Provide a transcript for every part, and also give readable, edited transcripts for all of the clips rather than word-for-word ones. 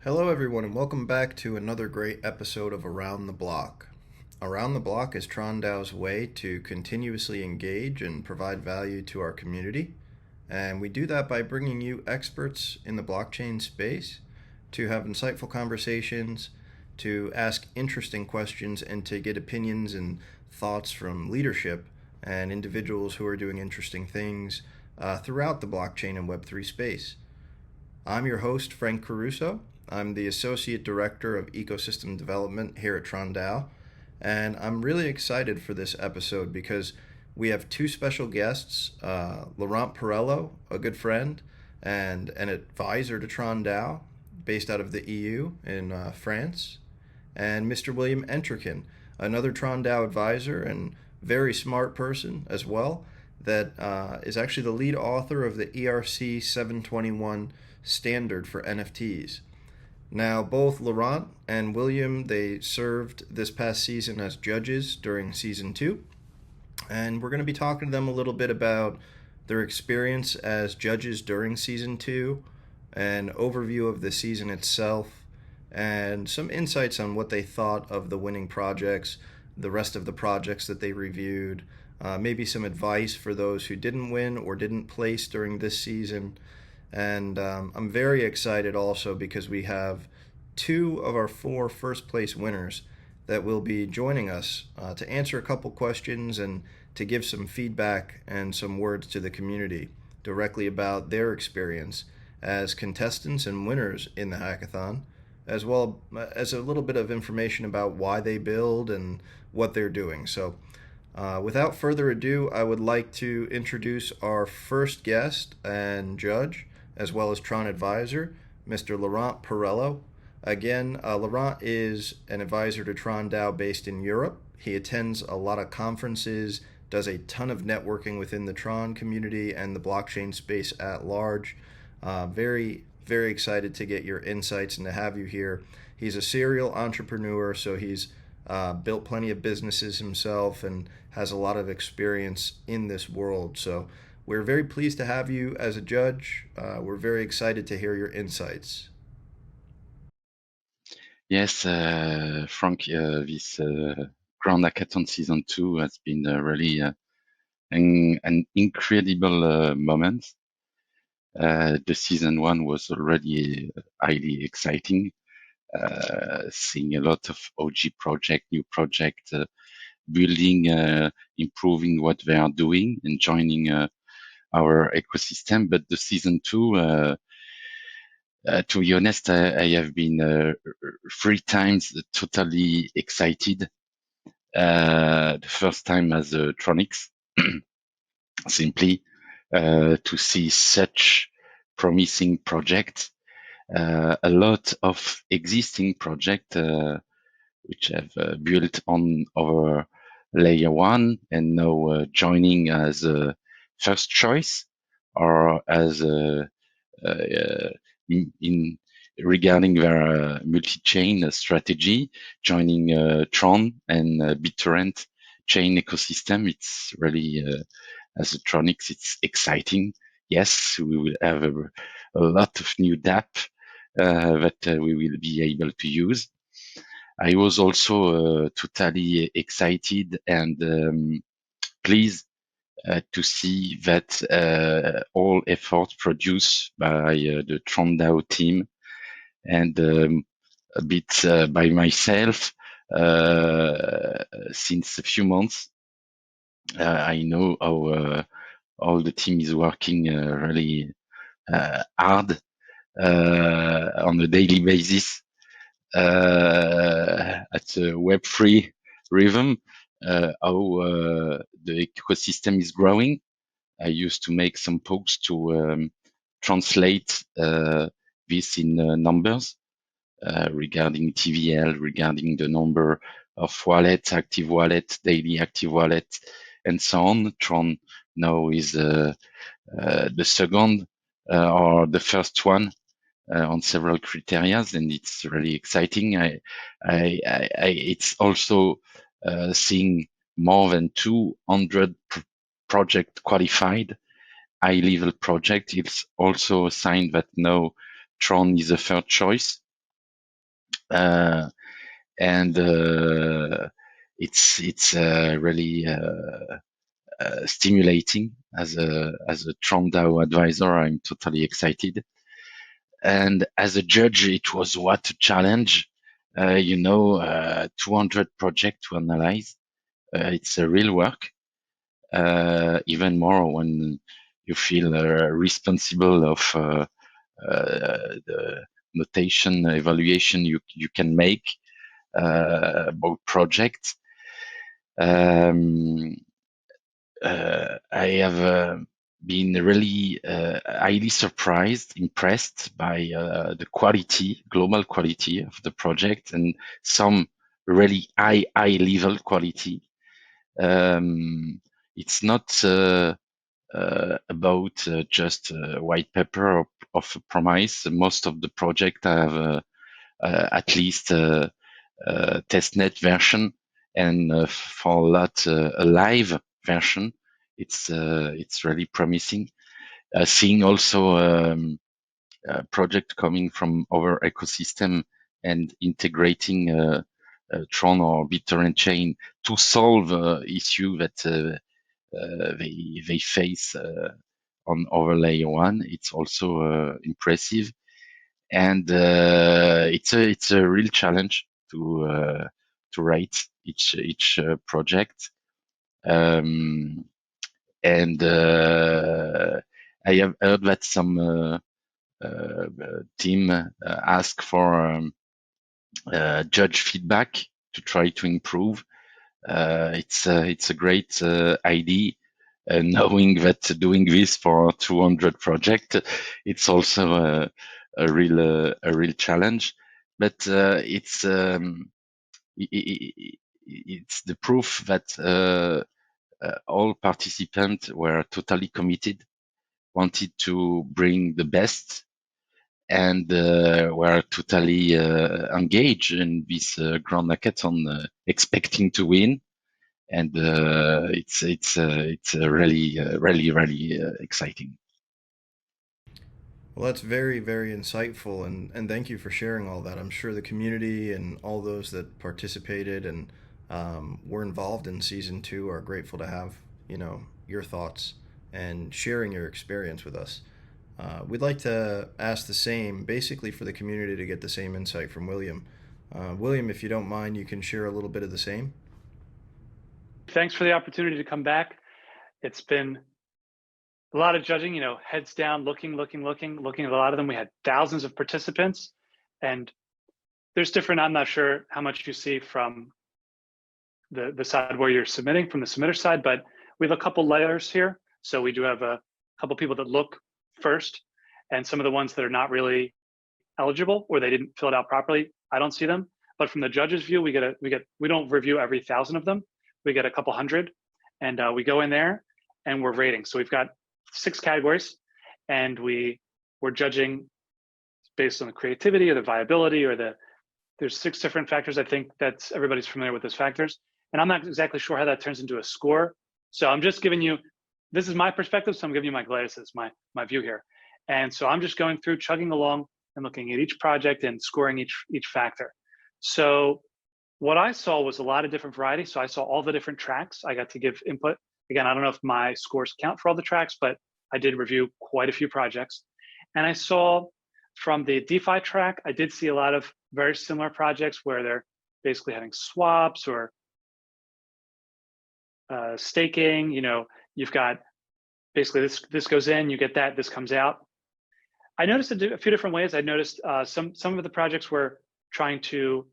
Hello, everyone, and welcome back to another great episode of Around the Block. Around the Block is TronDAO's way to continuously engage and provide value to our community. And we do that by bringing you experts in the blockchain space to have insightful conversations, to ask interesting questions, and to get opinions and thoughts from leadership and individuals who are doing interesting things throughout the blockchain and Web3 space. I'm your host, Frank Caruso. I'm the Associate Director of Ecosystem Development here at TronDAO, and I'm really excited for this episode because we have two special guests, Laurent Perello, a good friend and an advisor to TronDAO based out of the EU in France, and Mr. William Entriken, another TronDAO advisor and very smart person as well, that is actually the lead author of the ERC 721 standard for NFTs. Now, both Laurent and William, they served this past season as judges during season two, and we're going to be talking to them a little bit about their experience as judges during season two, an overview of the season itself, and some insights on what they thought of the winning projects, the rest of the projects that they reviewed, maybe some advice for those who didn't win or didn't place during this season. And I'm very excited also because we have two of our four first place winners that will be joining us to answer a couple questions and to give some feedback and some words to the community directly about their experience as contestants and winners in the hackathon, as well as a little bit of information about why they build and what they're doing. So, without further ado, I would like to introduce our first guest and judge, as well as Tron advisor, Mr. Laurent Perello. Again, Laurent is an advisor to Tron DAO based in Europe. He attends a lot of conferences, does a ton of networking within the Tron community and the blockchain space at large. Very excited to get your insights and to have you here. He's a serial entrepreneur, so he's built plenty of businesses himself and has a lot of experience in this world. So we're very pleased to have you as a judge. We're very excited to hear your insights. Yes, Frank, this Grand Hackathon Season 2 has been really an incredible moment. The Season 1 was already highly exciting, seeing a lot of OG project, new project, building, improving what they are doing and joining our ecosystem. But the Season 2, to be honest, I have been 3 times totally excited. The first time as a Tronics, simply to see such promising project, a lot of existing project which have built on our layer one and now joining as a first choice or as a in regarding their multi-chain strategy, joining Tron and BitTorrent chain ecosystem. It's really, as Electronics, it's exciting. Yes, we will have a lot of new DApp that we will be able to use. I was also totally excited and pleased to see that all efforts produced by the TronDAO team and a bit by myself since a few months. I know how all the team is working really hard on a daily basis at a Web3 rhythm, how the ecosystem is growing. I used to make some posts to translate this in numbers regarding TVL, regarding the number of wallets, active wallet, daily active wallet, and so on. Tron now is the second or the first one on several criteria, and it's really exciting. It's also seeing more than 200 project qualified, high level project. It's also a sign that now Tron is a third choice and it's really stimulating as a TRON DAO advisor. I'm totally excited. And as a judge, it was what a challenge. 200 projects to analyze. It's a real work. Even more when you feel responsible of the notation evaluation you can make about projects. I have been really highly surprised, impressed by the global quality of the project, and some really high level quality. It's not about just a white paper of a promise. Most of the project have at least testnet version, and for a lot a live version. It's really promising. Seeing also project coming from our ecosystem and integrating Tron or BitTorrent chain to solve issue that they face on over layer one. It's also impressive, and it's a real challenge to write each project. And I have heard that some team ask for judge feedback to try to improve. It's a great idea. Knowing that doing this for 200 project, it's also a real challenge. But it's the proof that all participants were totally committed, wanted to bring the best, and were totally engaged in this Grand Hackathon, expecting to win. And it's really exciting. Well, that's very, very insightful, and thank you for sharing all that. I'm sure the community and all those that participated and were involved in season two are grateful to have, your thoughts and sharing your experience with us. We'd like to ask the same, basically, for the community to get the same insight from William. William, if you don't mind, you can share a little bit of the same. Thanks for the opportunity to come back. It's been a lot of judging, heads down, looking at a lot of them. We had thousands of participants, and there's different, I'm not sure how much you see from the side where you're submitting, from the submitter side, but we have a couple layers here. So we do have a couple people that look first, and some of the ones that are not really eligible or they didn't fill it out properly, I don't see them. But from the judge's view, we don't review every 1,000 of them. We get a couple hundred, and we go in there and we're rating. So we've got 6 categories, and we're judging based on the creativity or the viability or there's 6 different factors. I think that's everybody's familiar with those factors. And I'm not exactly sure how that turns into a score. So I'm just giving you, this is my perspective. So I'm giving you my glasses, my view here. And so I'm just going through, chugging along and looking at each project and scoring each factor. So what I saw was a lot of different variety. So I saw all the different tracks. I got to give input. Again, I don't know if my scores count for all the tracks, but I did review quite a few projects. And I saw from the DeFi track, I did see a lot of very similar projects where they're basically having swaps or staking. You've got basically this goes in, you get that, this comes out. I noticed a few different ways. I noticed some of the projects were trying to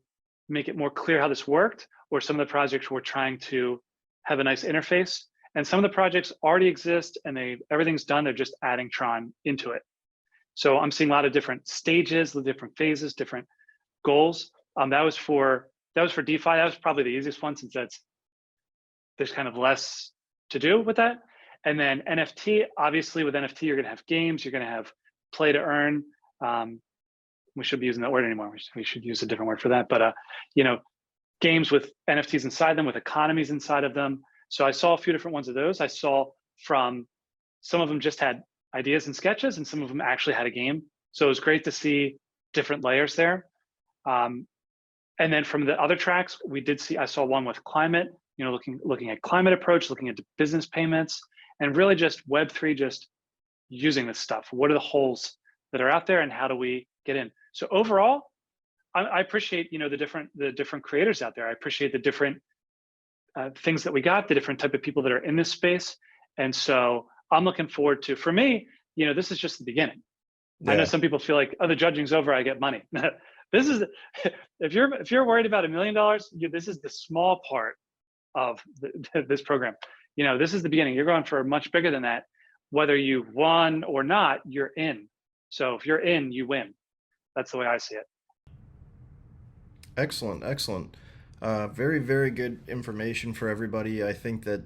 make it more clear how this worked, or some of the projects were trying to have a nice interface. And some of the projects already exist and everything's done. They're just adding Tron into it. So I'm seeing a lot of different stages, the different phases, different goals. That was for DeFi. That was probably the easiest one, since there's kind of less to do with that. And then NFT, obviously with NFT, you're going to have games, you're going to have play to earn. We should be using that word anymore. We should use a different word for that. But games with NFTs inside them, with economies inside of them. So I saw a few different ones of those. I saw from some of them just had ideas and sketches, and some of them actually had a game. So it was great to see different layers there. And then from the other tracks, I saw one with climate, looking at climate approach, looking at business payments, and really just Web3, just using this stuff. What are the holes that are out there, and how do we get in? So overall, I appreciate the different creators out there. I appreciate the different things that we got, the different type of people that are in this space, and so I'm looking forward to. For me, this is just the beginning. Yeah. I know some people feel like, oh, the judging's over, I get money. This is if you're worried about $1 million, this is the small part of this program. This is the beginning. You're going for much bigger than that. Whether you won or not, you're in. So if you're in, you win. That's the way I see it. Excellent, excellent. Very, very good information for everybody. I think that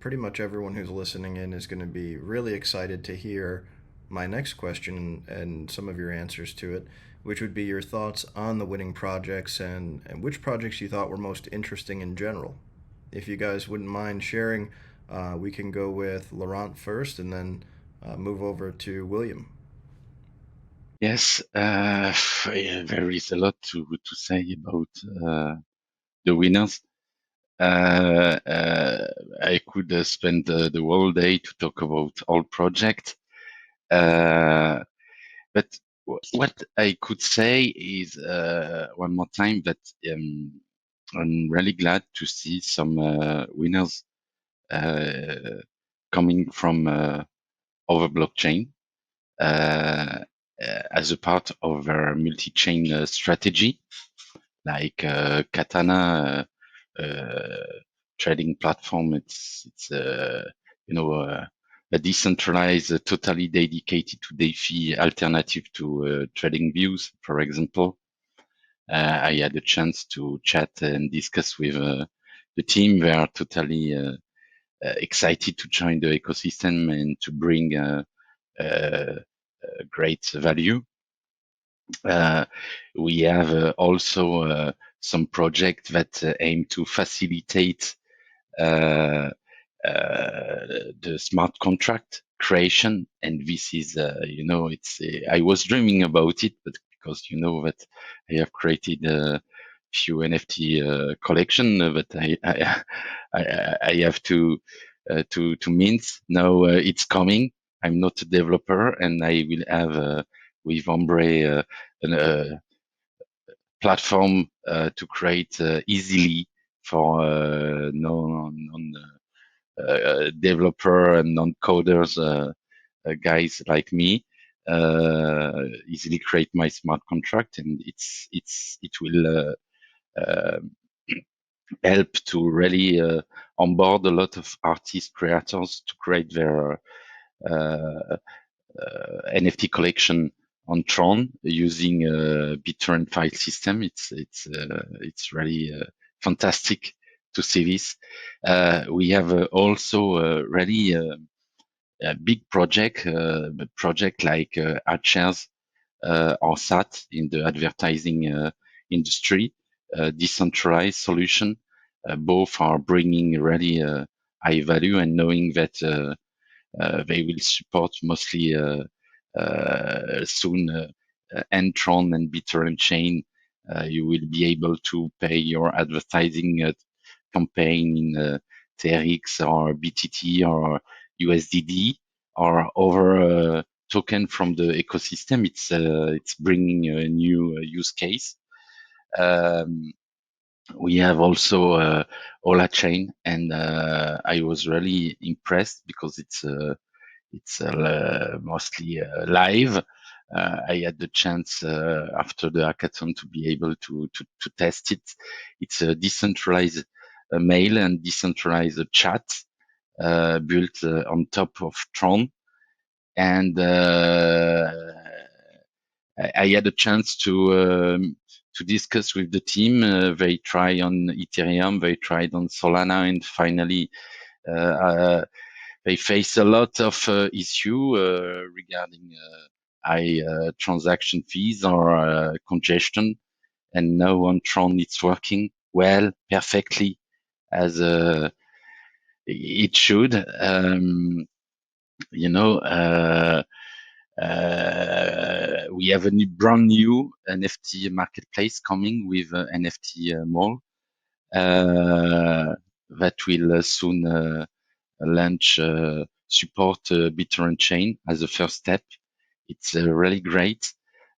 pretty much everyone who's listening in is going to be really excited to hear my next question and some of your answers to it, which would be your thoughts on the winning projects and which projects you thought were most interesting in general. If you guys wouldn't mind sharing, we can go with Laurent first and then move over to William. Yes, there is a lot to say about the winners. I could spend the whole day to talk about all projects. But what I could say is one more time that I'm really glad to see some winners coming from other blockchain as a part of their multi-chain strategy, like Katana trading platform. It's a decentralized, totally dedicated to DeFi alternative to trading views, for example. I had a chance to chat and discuss with the team. They are totally excited to join the ecosystem and to bring great value. We have also some projects that aim to facilitate the smart contract creation, and this is I was dreaming about it, but because that I have created a few NFT collection that I have to mint. Now it's coming. I'm not a developer, and I will have with Ombre a platform to create easily for non developer and non-coders guys like me. Easily create my smart contract, and it will help to really onboard a lot of artist creators to create their NFT collection on TRON using BitTorrent file system. It's really fantastic to see this. We have also really a big project like AdShares or SAT in the advertising industry, decentralized solution. Both are bringing really high value, and knowing that they will support mostly soon Entron and BitTorrent chain. You will be able to pay your advertising campaign in TRX or BTT or USDD or other token from the ecosystem. It's bringing a new use case. We have also Ola chain, and I was really impressed because it's mostly live. I had the chance after the hackathon to be able to test it. It's a decentralized mail and decentralized chat built on top of Tron, and I had a chance to discuss with the team. They tried on Ethereum, they tried on Solana, and finally they face a lot of issue regarding high transaction fees or congestion. And now on Tron, it's working well, perfectly, as it should. We have a brand new NFT marketplace coming with NFT Mall that will soon launch support BitTorrent chain as a first step. It's really great.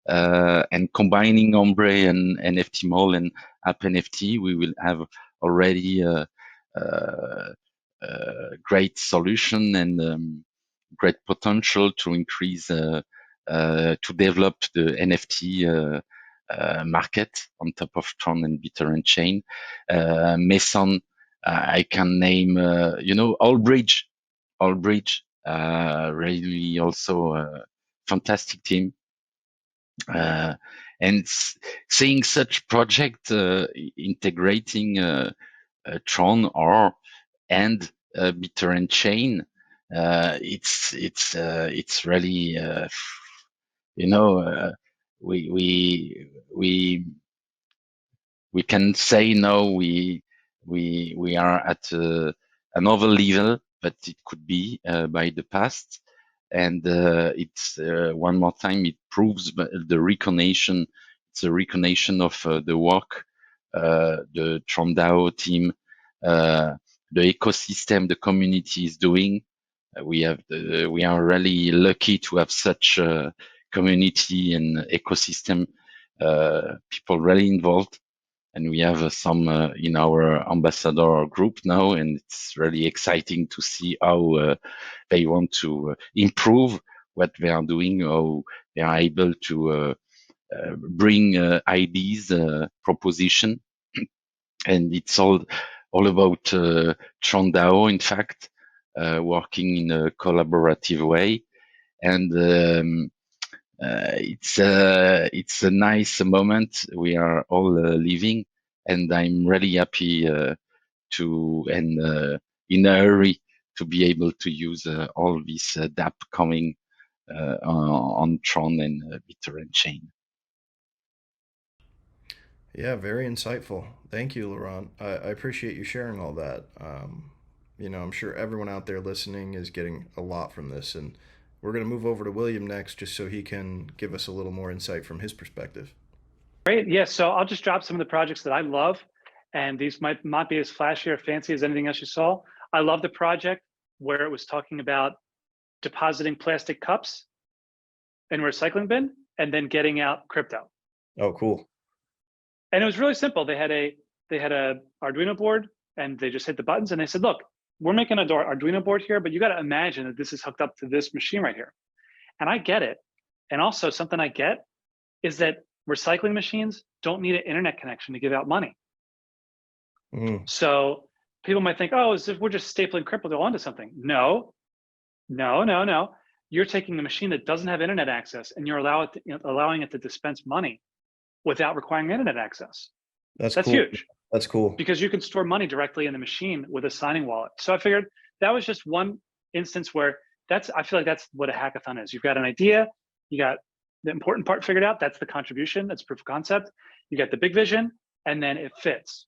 And combining Ombre and NFT Mall and App NFT, we will have already a great solution and great potential to increase to develop the NFT market on top of Tron and BitTorrent chain. Mason, I can name, Allbridge, really also a fantastic team. And seeing such project integrating Tron and BitTorrent chain, it's really we can say now we are at another level, but it could be by the past. And it's one more time it proves the recognition. It's a recognition of the work the TronDAO team, the ecosystem, the community is doing. We are really lucky to have such a community and ecosystem, people really involved. And we have some in our ambassador group now, and it's really exciting to see how they want to improve what they are doing, how they are able to bring ideas, proposition, and it's all about TronDAO, in fact, working in a collaborative way, and it's a nice moment we are all living, and I'm really happy to and in a hurry to be able to use all this DApp coming on Tron and BitTorrent chain. Yeah, very insightful. Thank you, Laurent. I appreciate you sharing all that. I'm sure everyone out there listening is getting a lot from this, and we're going to move over to William next just so he can give us a little more insight from his perspective. Great. Yeah. So I'll just drop some of the projects that I love, and these might not be as flashy or fancy as anything else you saw. I love the project where it was talking about depositing plastic cups in a recycling bin and then getting out crypto. Oh, cool. And it was really simple. They had a Arduino board, and they just hit the buttons, and they said, "Look, we're making an Arduino board here, but you got to imagine that this is hooked up to this machine right here." And I get it. And also something I get is that recycling machines don't need an internet connection to give out money. Mm. So people might think, oh, as if we're just stapling crypto onto something. No. You're taking a machine that doesn't have internet access, and you're allowing it to dispense money without requiring internet access. That's cool. huge. That's cool. Because you can store money directly in the machine with a signing wallet. So I figured that was just one instance where I feel like that's what a hackathon is. You've got an idea, you got the important part figured out, that's the contribution, that's proof of concept. You got the big vision, and then it fits.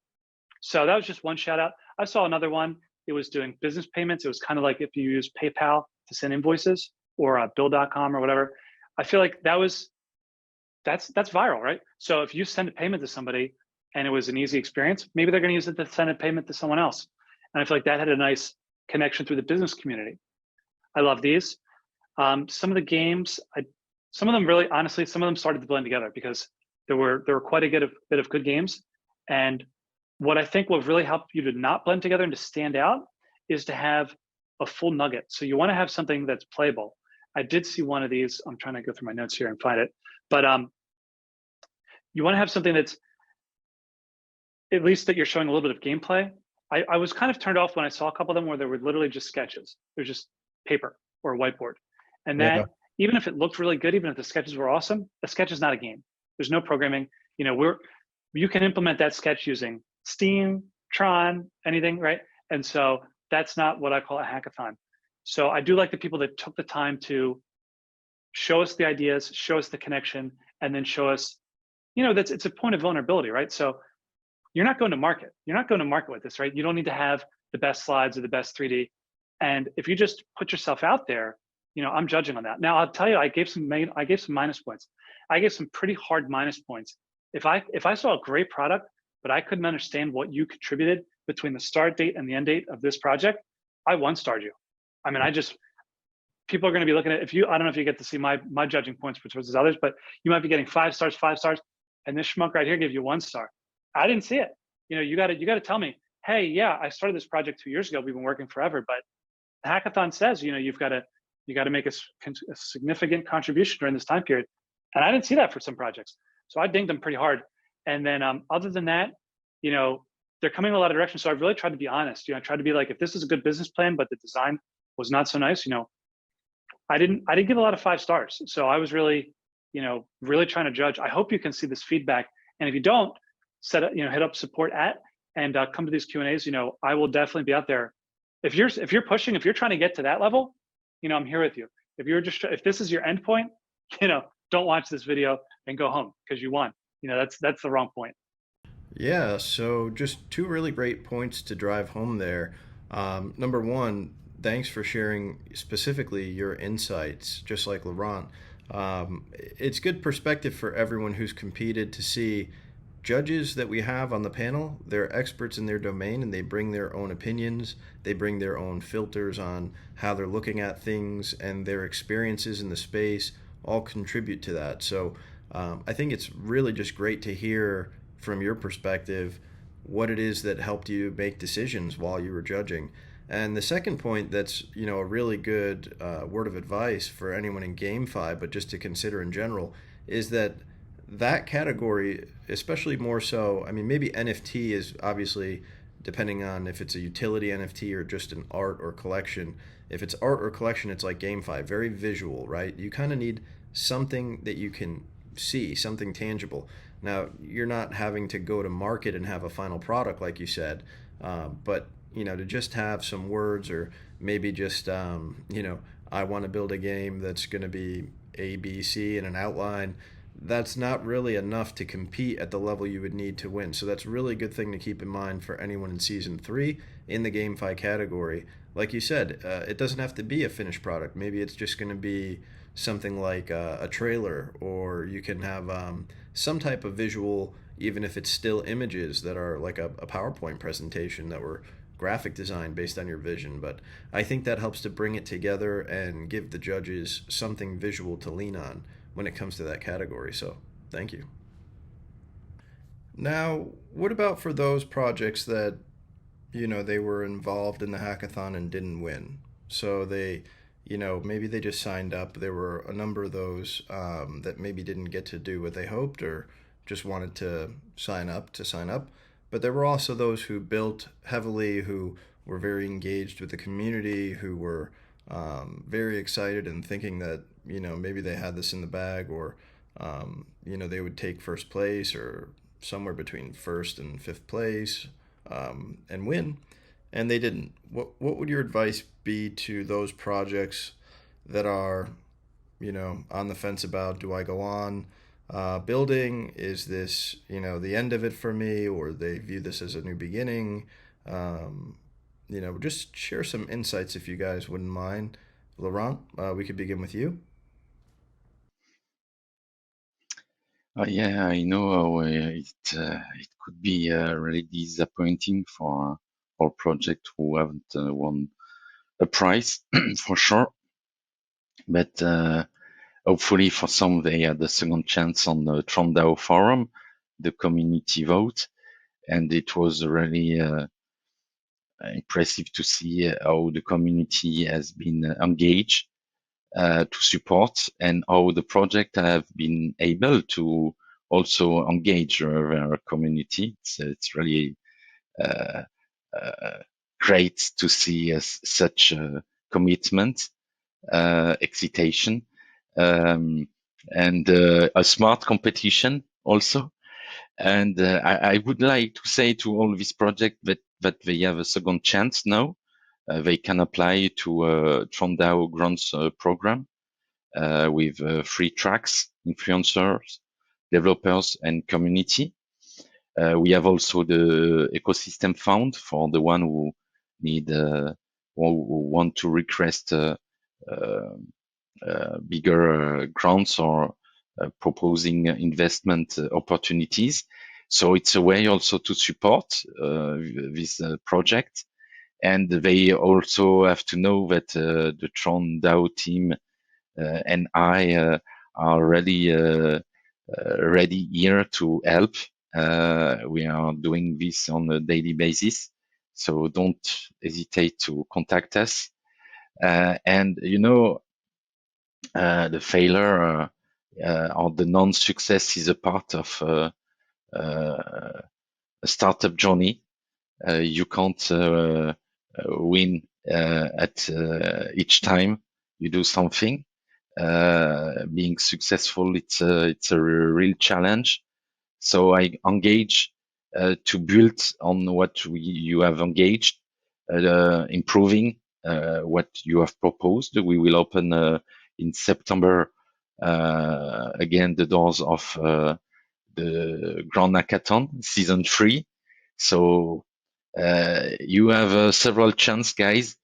So that was just one shout out. I saw another one. It was doing business payments. It was kind of like if you use PayPal to send invoices or Bill.com or whatever. I feel like that's viral, right? So if you send a payment to somebody and it was an easy experience, maybe they're going to use it to send a payment to someone else. And I feel like that had a nice connection through the business community. I love these. Some of the games, some of them really, honestly, some of them started to blend together because there were quite a bit of good games. And what I think will really help you to not blend together and to stand out is to have a full nugget. So you want to have something that's playable. I did see one of these. I'm trying to go through my notes here and find it. But you want to have something that's at least that you're showing a little bit of gameplay. I was kind of turned off when I saw a couple of them where they were literally just sketches. It was just paper or a whiteboard. And that, even if it looked really good, even if the sketches were awesome, a sketch is not a game. There's no programming. You can implement that sketch using Steam, Tron, anything, right? And so that's not what I call a hackathon. So I do like the people that took the time to show us the ideas, show us the connection, and then show us, it's a point of vulnerability, right? So you're not going to market. You're not going to market with this, right? You don't need to have the best slides or the best 3D. And if you just put yourself out there, I'm judging on that. Now I'll tell you, I gave some minus points. I gave some pretty hard minus points. If I saw a great product, but I couldn't understand what you contributed between the start date and the end date of this project, I one-starred you. I mean, people are going to be looking at, I don't know if you get to see my judging points versus others, but you might be getting 5 stars, and this schmuck right here gave you 1 star. I didn't see it. You got to tell me, hey, yeah, I started this project 2 years ago. We've been working forever, but the hackathon says, you've got to make a significant contribution during this time period. And I didn't see that for some projects. So I dinged them pretty hard. And then other than that, they're coming in a lot of directions. So I really tried to be honest. I tried to be like, if this is a good business plan, but the design was not so nice, I didn't give a lot of 5 stars. So I was really, really trying to judge. I hope you can see this feedback. And if you don't, hit up support and come to these Q&As. I will definitely be out there. If you're pushing, if you're trying to get to that level, I'm here with you. If this is your end point, don't watch this video and go home because you won. That's the wrong point. Yeah, so just 2 really great points to drive home there. Number one, thanks for sharing specifically your insights, just like Laurent. It's good perspective for everyone who's competed to see judges that we have on the panel. They're experts in their domain and they bring their own opinions. They bring their own filters on how they're looking at things, and their experiences in the space all contribute to that. So I think it's really just great to hear from your perspective what it is that helped you make decisions while you were judging. And the second point that's a really good word of advice for anyone in GameFi, but just to consider in general, is that category, especially more so, I mean, maybe NFT is obviously, depending on if it's a utility NFT or just an art or collection. If it's art or collection, it's like GameFi, very visual, right? You kind of need something that you can see, something tangible. Now, you're not having to go to market and have a final product, like you said, but to just have some words, or maybe just, I want to build a game that's going to be A, B, C in an outline. That's not really enough to compete at the level you would need to win. So that's a really good thing to keep in mind for anyone in Season 3 in the GameFi category. Like you said, it doesn't have to be a finished product. Maybe it's just going to be something like a trailer, or you can have some type of visual, even if it's still images that are like a PowerPoint presentation that were graphic design based on your vision. But I think that helps to bring it together and give the judges something visual to lean on when it comes to that category. So thank you. Now, what about for those projects that they were involved in the hackathon and didn't win? So they maybe they just signed up. There were a number of those that maybe didn't get to do what they hoped, or just wanted to sign up. But there were also those who built heavily, who were very engaged with the community, who were very excited and thinking that maybe they had this in the bag, or they would take first place or somewhere between first and fifth place and win, and they didn't. What would your advice be to those projects that are on the fence about, do I go on building? Is this the end of it for me, or they view this as a new beginning? Just share some insights if you guys wouldn't mind. Laurent, we could begin with you. Yeah, I know how it could be really disappointing for project who haven't won a prize for sure. But hopefully for some they had a second chance on the TRON DAO forum, the community vote, and it was really impressive to see how the community has been engaged to support, and how the project have been able to also engage their community. It's really great to see such commitment, excitation, and a smart competition also. And I would like to say to all this project that they have a second chance now. They can apply to TRON DAO grants program with 3 tracks: influencers, developers, and community. We have also the ecosystem fund for the one who need who want to request bigger grants or proposing investment opportunities. So it's a way also to support this project. And they also have to know that the TRON DAO team and I are really ready here to help. We are doing this on a daily basis, so don't hesitate to contact us. And the failure or the non-success is a part of a startup journey. You can't win at each time you do something. Being successful, it's a real challenge. So I engage to build on what you have engaged, improving what you have proposed. We will open in September again the doors of the Grand Hackathon Season 3. So you have several chance, guys,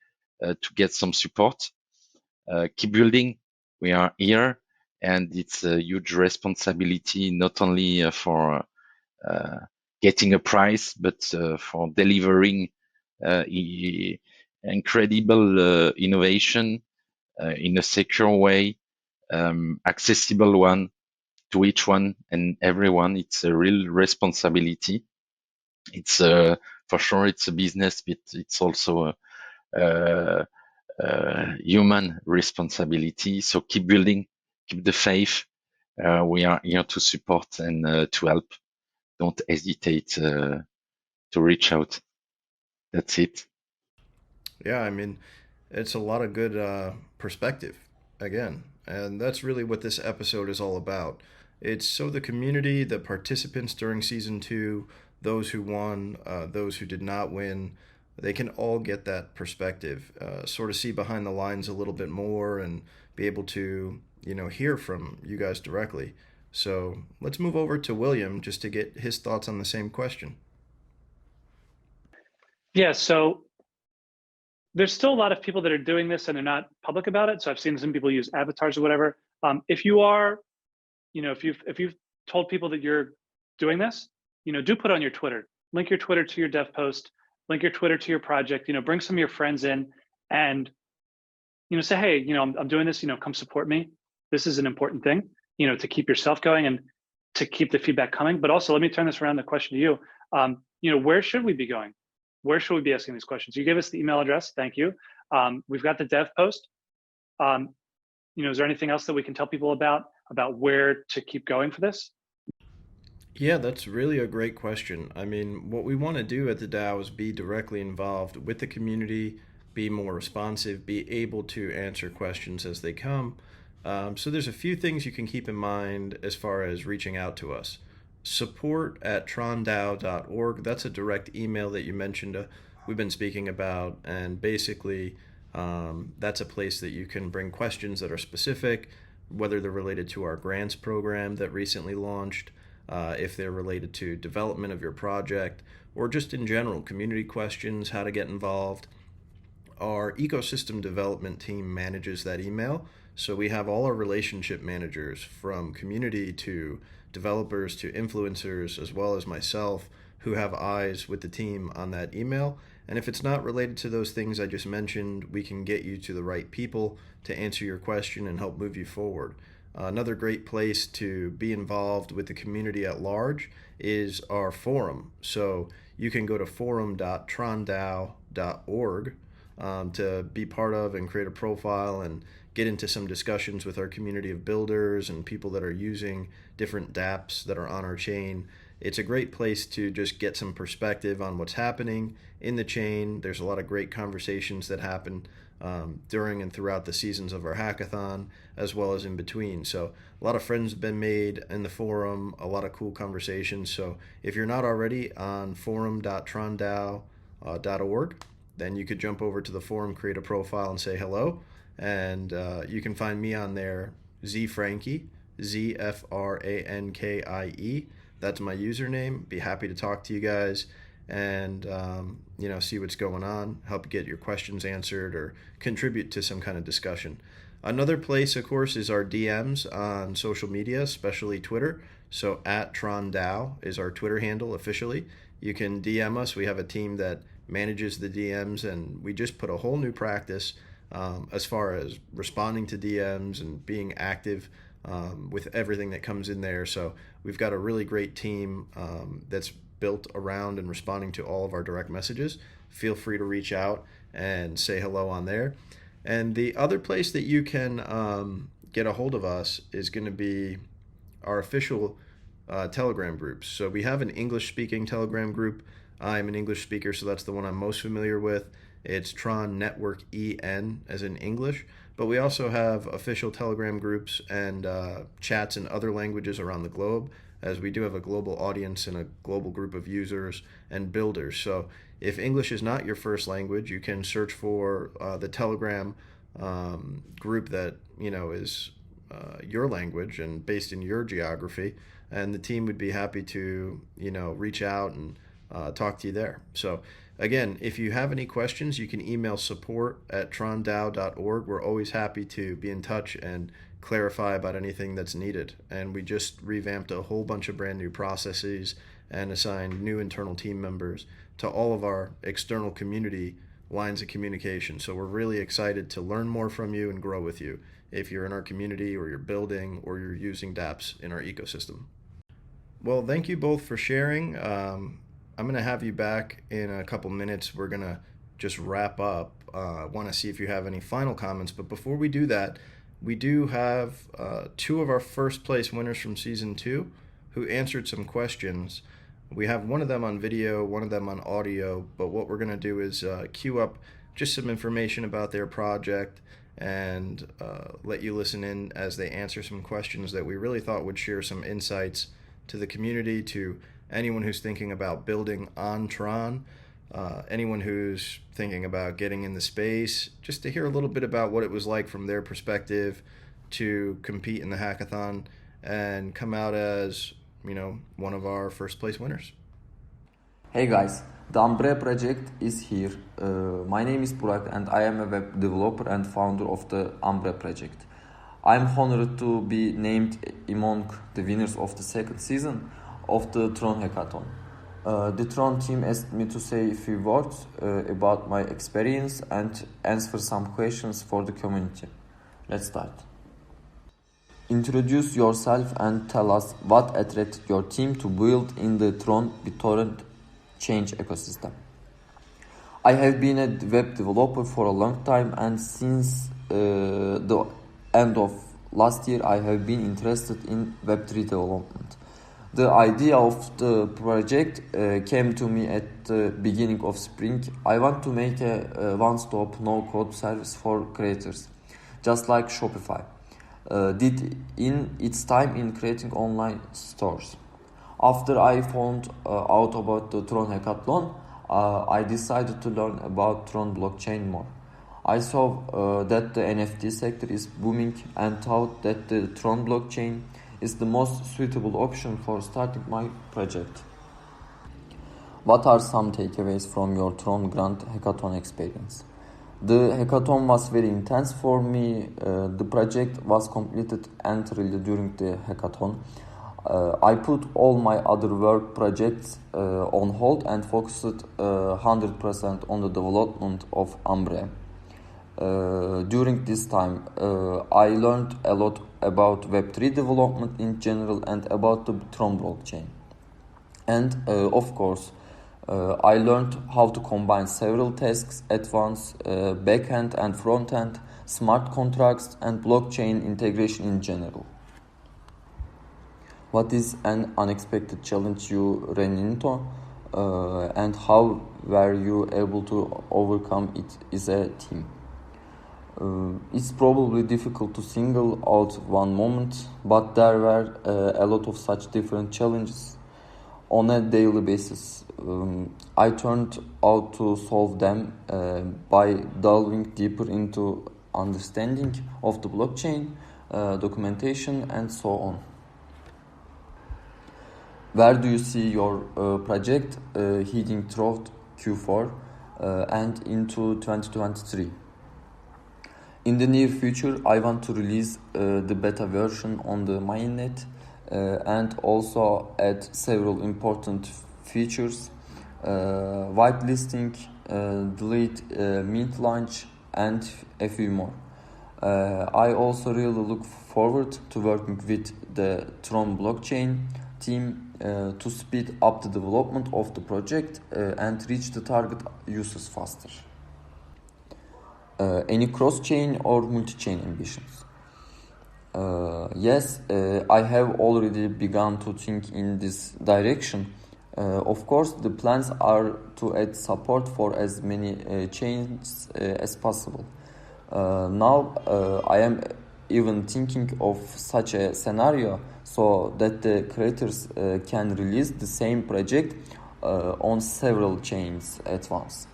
to get some support. Keep building. We are here, and it's a huge responsibility, not only for getting a prize, but for delivering incredible innovation in a secure way, accessible one to each one and everyone. It's a real responsibility. It's for sure it's a business, but it's also a human responsibility. So keep building, keep the faith. We are here to support and to help. Don't hesitate to reach out. That's it. Yeah, I mean, it's a lot of good perspective again, and that's really what this episode is all about. It's so the community, the participants during season two, those who won, those who did not win, they can all get that perspective, sort of see behind the lines a little bit more, and be able to hear from you guys directly. So let's move over to William just to get his thoughts on the same question. Yeah, so there's still a lot of people that are doing this and they're not public about it. So I've seen some people use avatars or whatever. If you are, if you've told people that you're doing this, do put on your Twitter. Link your Twitter to your dev post. Link your Twitter to your project. Bring some of your friends in, and say, hey, I'm doing this. Come support me. This is an important thing. To keep yourself going and to keep the feedback coming. But also, let me turn this around. The question to you. Where should we be going? Where should we be asking these questions? You gave us the email address. Thank you. We've got the dev post. Is there anything else that we can tell people about where to keep going for this? Yeah, that's really a great question. I mean, what we want to do at the DAO is be directly involved with the community, be more responsive, be able to answer questions as they come. So there's a few things you can keep in mind as far as reaching out to us. Support@trondao.org. That's a direct email that you mentioned we've been speaking about, and basically that's a place that you can bring questions that are specific, whether they're related to our grants program that recently launched, if they're related to development of your project, or just in general, community questions, how to get involved. Our ecosystem development team manages that email. So we have all our relationship managers, from community to developers to influencers, as well as myself, who have eyes with the team on that email. And if it's not related to those things I just mentioned, we can get you to the right people to answer your question and help move you forward. Another great place to be involved with the community at large is our forum. So you can go to forum.trondao.org to be part of and create a profile and get into some discussions with our community of builders and people that are using different dApps that are on our chain. It's a great place to just get some perspective on what's happening in the chain. There's a lot of great conversations that happen during and throughout the seasons of our hackathon, as well as in between. So a lot of friends have been made in the forum, a lot of cool conversations. So if you're not already on forum.trondao.org, then you could jump over to the forum, create a profile, and say hello. And you can find me on there, ZFrankie, ZFRANKIE. That's my username. Be happy to talk to you guys and see what's going on, help get your questions answered, or contribute to some kind of discussion. Another place, of course, is our DMs on social media, especially Twitter. So at TronDAO is our Twitter handle officially. You can DM us. We have a team that manages the DMs, and we just put a whole new practice as far as responding to DMs and being active with everything that comes in there. So we've got a really great team that's built around and responding to all of our direct messages. Feel free to reach out and say hello on there. And the other place that you can get a hold of us is going to be our official Telegram groups. So we have an English-speaking Telegram group. I'm an English speaker, so that's the one I'm most familiar with. It's Tron Network EN, as in English. But we also have official Telegram groups and chats in other languages around the globe, as we do have a global audience and a global group of users and builders. So if English is not your first language, you can search for the Telegram group that is your language and based in your geography, and the team would be happy to reach out and talk to you there. So again, if you have any questions, you can email support@trondao.org. We're always happy to be in touch and clarify about anything that's needed. And we just revamped a whole bunch of brand new processes and assigned new internal team members to all of our external community lines of communication. So we're really excited to learn more from you and grow with you if you're in our community or you're building or you're using dApps in our ecosystem. Well, thank you both for sharing. I'm going to have you back in a couple minutes. We're going to just wrap up. I want to see if you have any final comments. But before we do that, we do have two of our first place winners from season 2 who answered some questions. We have one of them on video, one of them on audio, but what we're going to do is queue up just some information about their project and let you listen in as they answer some questions that we really thought would share some insights to the community, to anyone who's thinking about building on Tron, anyone who's thinking about getting in the space, just to hear a little bit about what it was like from their perspective to compete in the hackathon and come out as one of our first place winners. Hey guys, the Umbre project is here. My name is Burak and I am a web developer and founder of the Umbre project. I'm honored to be named among the winners of the second season of the TRON hackathon. The TRON team asked me to say a few words about my experience and answer some questions for the community. Let's start. Introduce yourself and tell us what attracted your team to build in the TRON BitTorrent change ecosystem. I have been a web developer for a long time, and since the end of last year I have been interested in Web3 development. The idea of the project came to me at the beginning of spring. I want to make a one-stop no-code service for creators, just like Shopify did in its time in creating online stores. After I found out about the TRON hackathon, I decided to learn about TRON blockchain more. I saw that the NFT sector is booming and thought that the TRON blockchain is the most suitable option for starting my project. What are some takeaways from your TRON Grand Hackathon experience? The hackathon was very intense for me. The project was completed entirely during the hackathon. I put all my other work projects on hold and focused 100% on the development of Umbre. During this time, I learned a lot about Web3 development in general and about the TRON blockchain. And of course, I learned how to combine several tasks at once, backend and frontend, smart contracts, and blockchain integration in general. What is an unexpected challenge you ran into, and how were you able to overcome it as a team? It's probably difficult to single out one moment, but there were a lot of such different challenges on a daily basis. I turned out to solve them by delving deeper into understanding of the blockchain, documentation, and so on. Where do you see your project heading throughout Q4 and into 2023? In the near future, I want to release the beta version on the mainnet and also add several important features, whitelisting, delete, mint launch, and a few more. I also really look forward to working with the TRON blockchain team to speed up the development of the project and reach the target users faster. Any cross-chain or multi-chain ambitions? Yes, I have already begun to think in this direction. Of course, the plans are to add support for as many chains as possible. Now, I am even thinking of such a scenario so that the creators can release the same project on several chains at once.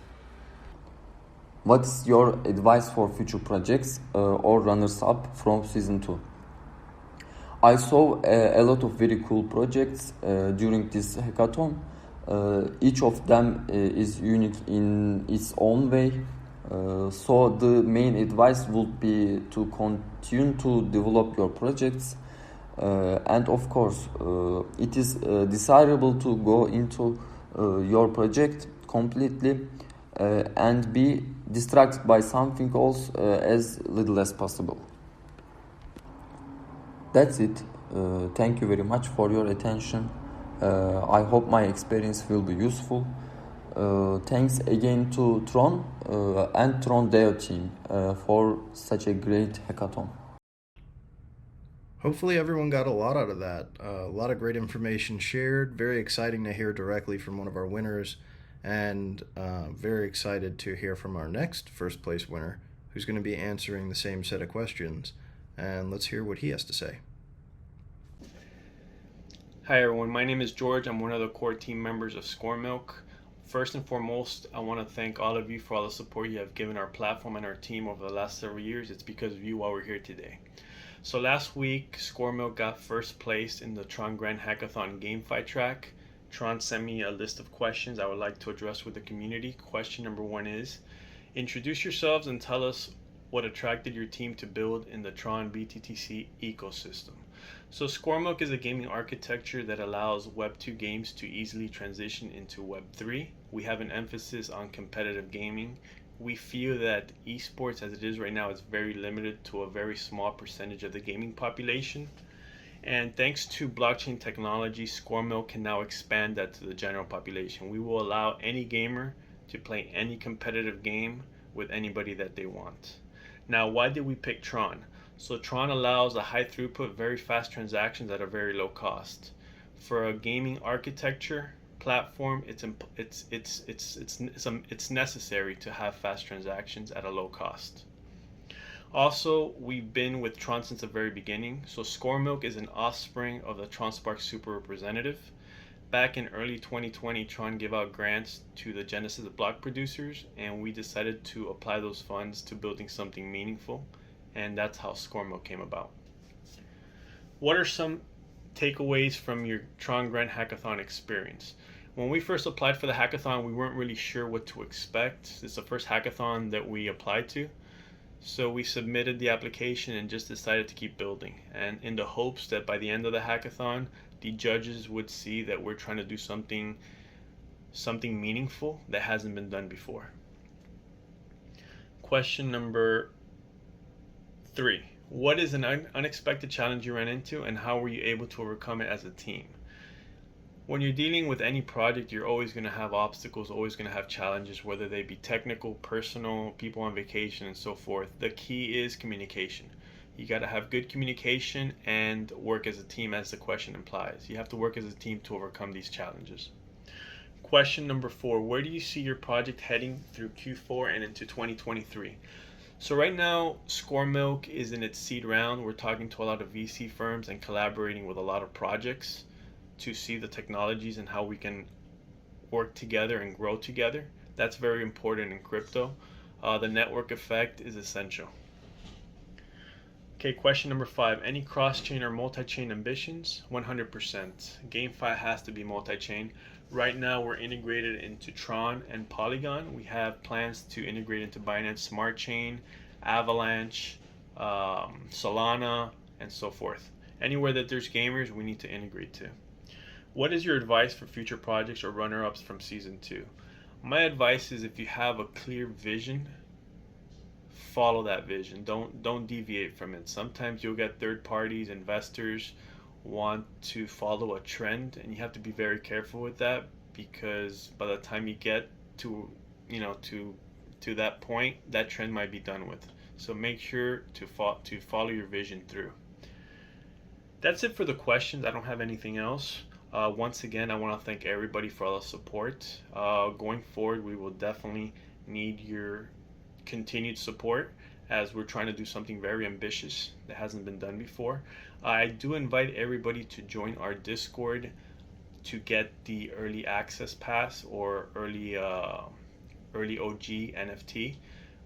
What is your advice for future projects or runners-up from Season 2? I saw a lot of very cool projects during this hackathon. Each of them is unique in its own way. So the main advice would be to continue to develop your projects. And of course, it is desirable to go into your project completely and be distracted by something else as little as possible. That's it. Thank you very much for your attention. I hope my experience will be useful. Thanks again to TRON and TRON Deo team for such a great hackathon. Hopefully everyone got a lot out of that. A lot of great information shared. Very exciting to hear directly from one of our winners, and very excited to hear from our next first place winner, who's going to be answering the same set of questions. And let's hear what he has to say. Hi everyone, my name is George. I'm one of the core team members of ScoreMilk. First and foremost, I want to thank all of you for all the support you have given our platform and our team over the last several years. It's because of you why we're here today. So last week, ScoreMilk got first place in the TRON Grand Hackathon GameFi track. TRON sent me a list of questions I would like to address with the community. Question number 1 is, introduce yourselves and tell us what attracted your team to build in the TRON BTTC ecosystem. So ScoreMilk is a gaming architecture that allows Web 2 games to easily transition into Web 3. We have an emphasis on competitive gaming. We feel that esports as it is right now is very limited to a very small percentage of the gaming population. And thanks to blockchain technology, ScoreMilk can now expand that to the general population. We will allow any gamer to play any competitive game with anybody that they want. Now, why did we pick TRON? So TRON allows a high throughput, very fast transactions at a very low cost. For a gaming architecture platform, it's necessary to have fast transactions at a low cost. Also, we've been with TRON since the very beginning. So ScoreMilk is an offspring of the TRON Spark Super Representative. Back in early 2020, TRON gave out grants to the Genesis block producers, and we decided to apply those funds to building something meaningful, and that's how ScoreMilk came about. What are some takeaways from your TRON Grand Hackathon experience? When we first applied for the hackathon, we weren't really sure what to expect. It's the first hackathon that we applied to. So we submitted the application and just decided to keep building, and in the hopes that by the end of the hackathon, the judges would see that we're trying to do something meaningful that hasn't been done before. Question number 3. What is an unexpected challenge you ran into, and how were you able to overcome it as a team? When you're dealing with any project, you're always going to have obstacles, always going to have challenges, whether they be technical, personal, people on vacation, and so forth. The key is communication. You got to have good communication and work as a team, as the question implies. You have to work as a team to overcome these challenges. Question number 4, where do you see your project heading through Q4 and into 2023? So right now, ScoreMilk is in its seed round. We're talking to a lot of VC firms and collaborating with a lot of projects to see the technologies and how we can work together and grow together. That's very important in crypto. The network effect is essential. Okay, question number 5. Any cross-chain or multi-chain ambitions? 100%. GameFi has to be multi-chain. Right now, we're integrated into TRON and Polygon. We have plans to integrate into Binance Smart Chain, Avalanche, Solana, and so forth. Anywhere that there's gamers, we need to integrate to. What is your advice for future projects or runner-ups from season 2? My advice is if you have a clear vision, follow that vision. Don't deviate from it. Sometimes you'll get third parties, investors want to follow a trend, and you have to be very careful with that, because by the time you get to to that point, that trend might be done with. So make sure to follow your vision through. That's it for the questions. I don't have anything else. Once again, I want to thank everybody for all the support. Going forward, we will definitely need your continued support, as we're trying to do something very ambitious that hasn't been done before. I do invite everybody to join our Discord to get the early access pass, or early OG NFT.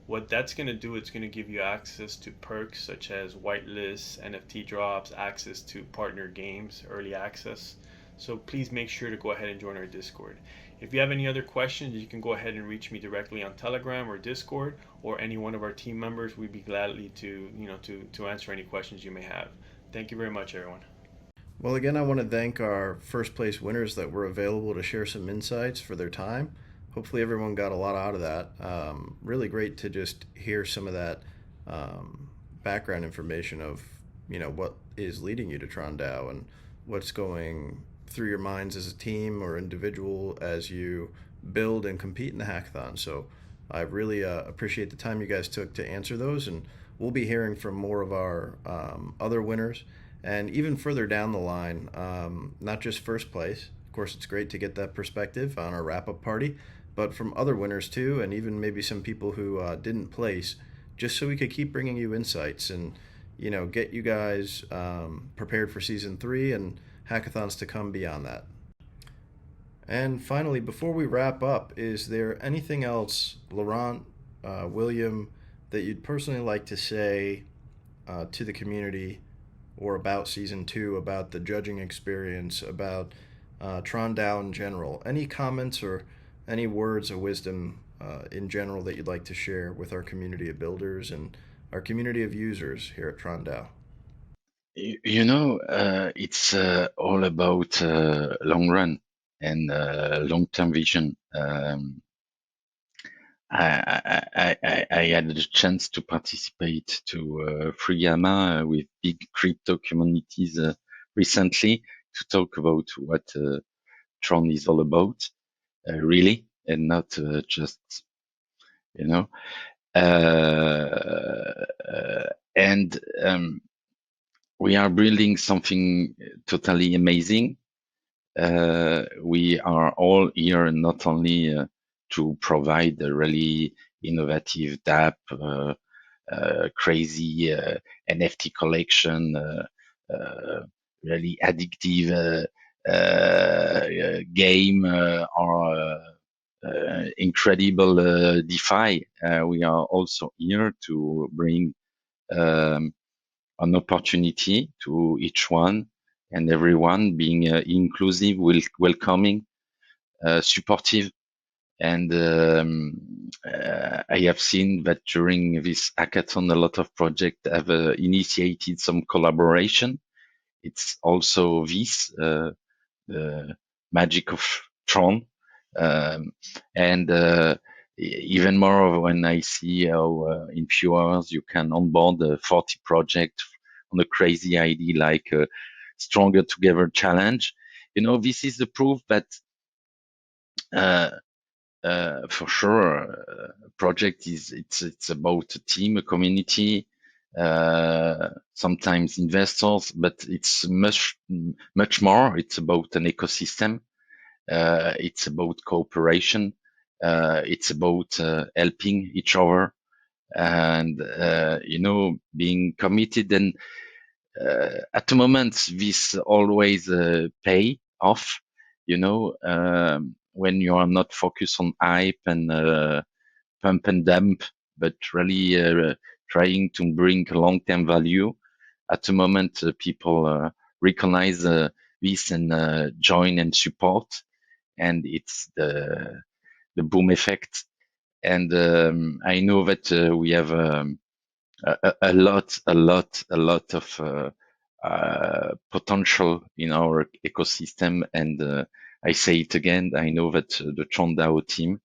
What that's going to do, it's going to give you access to perks such as whitelists, NFT drops, access to partner games, early access. So please make sure to go ahead and join our Discord. If you have any other questions, you can go ahead and reach me directly on Telegram or Discord, or any one of our team members. We'd be gladly to answer any questions you may have. Thank you very much, everyone. Well, again, I want to thank our first place winners that were available to share some insights for their time. Hopefully everyone got a lot out of that. Really great to just hear some of that background information of, what is leading you to TRON DAO, and what's going through your minds as a team or individual as you build and compete in the hackathon. So I really appreciate the time you guys took to answer those, and we'll be hearing from more of our other winners, and even further down the line, not just first place. Of course, it's great to get that perspective on our wrap-up party, but from other winners too, and even maybe some people who didn't place, just so we could keep bringing you insights and get you guys prepared for season 3 and hackathons to come beyond that. And finally, before we wrap up, is there anything else, Laurent, William, that you'd personally like to say to the community, or about season 2, about the judging experience, about TRON DAO in general? Any comments or any words of wisdom in general that you'd like to share with our community of builders and our community of users here at TRON DAO? It's all about long run and long-term vision. I had the chance to participate to Free Gamma with big crypto communities recently, to talk about what Tron is all about, really, and not just, and we are building something totally amazing. We are all here not only to provide a really innovative dApp, crazy NFT collection, really addictive game, or incredible DeFi. We are also here to bring an opportunity to each one and everyone, being inclusive, welcoming, supportive. And I have seen that during this hackathon, a lot of projects have initiated some collaboration. It's also this, the magic of Tron. And even more when I see how in few hours you can onboard 40 projects on a crazy idea like Stronger Together Challenge. This is the proof that for sure, project it's about a team, a community, sometimes investors, but it's much more. It's about an ecosystem. It's about cooperation. It's about helping each other, and being committed. And at the moment, this always pay off. When you are not focused on hype and pump and dump, but really trying to bring long-term value. At the moment, people recognize this and join and support, and it's the boom effect. And I know that we have a lot of potential in our ecosystem. And I say it again, I know that the TRON DAO team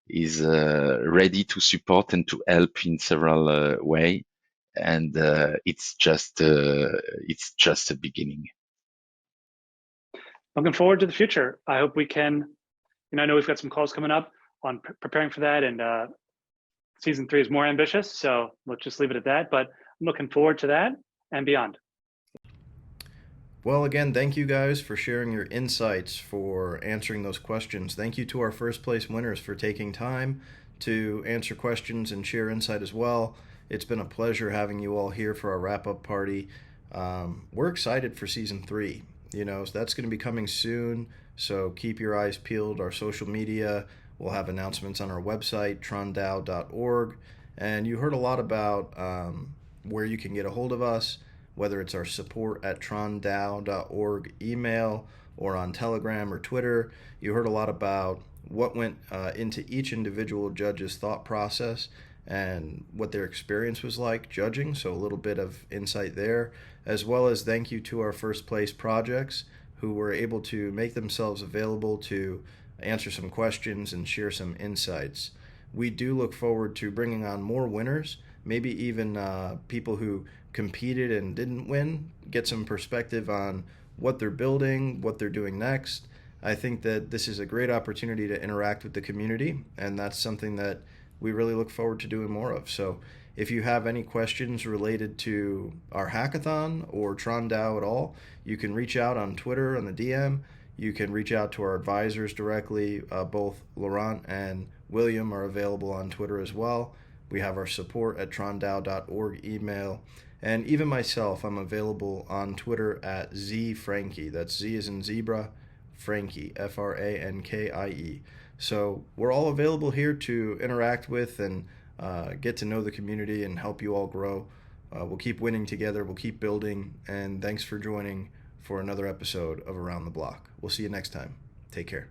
is ready to support and to help in several ways. And it's just a beginning. Looking forward to the future. I hope we can, I know we've got some calls coming up on preparing for that, and season 3 is more ambitious, so let's just leave it at that. But I'm looking forward to that and beyond. Well, again, thank you guys for sharing your insights, for answering those questions. Thank you to our first place winners for taking time to answer questions and share insight as well. It's been a pleasure having you all here for our wrap-up party. We're excited for season 3. So that's going to be coming soon. So keep your eyes peeled. Our social media, we'll have announcements on our website, trondao.org. And you heard a lot about where you can get a hold of us, whether it's our support at trondao.org email or on Telegram or Twitter. You heard a lot about what went into each individual judge's thought process and what their experience was like judging, so a little bit of insight there, as well as thank you to our first place projects who were able to make themselves available to answer some questions and share some insights. We do look forward to bringing on more winners, maybe even people who competed and didn't win, get some perspective on what they're building, what they're doing next. I think that this is a great opportunity to interact with the community, and that's something that we really look forward to doing more of. So if you have any questions related to our hackathon or TRON DAO at all, you can reach out on Twitter on the DM. You can reach out to our advisors directly. Both Laurent and William are available on Twitter as well. We have our support at trondao.org email. And even myself, I'm available on Twitter at ZFrankie. That's Z as in zebra, Frankie, Frankie. So we're all available here to interact with and get to know the community and help you all grow. We'll keep winning together. We'll keep building. And thanks for joining for another episode of Around the Block. We'll see you next time. Take care.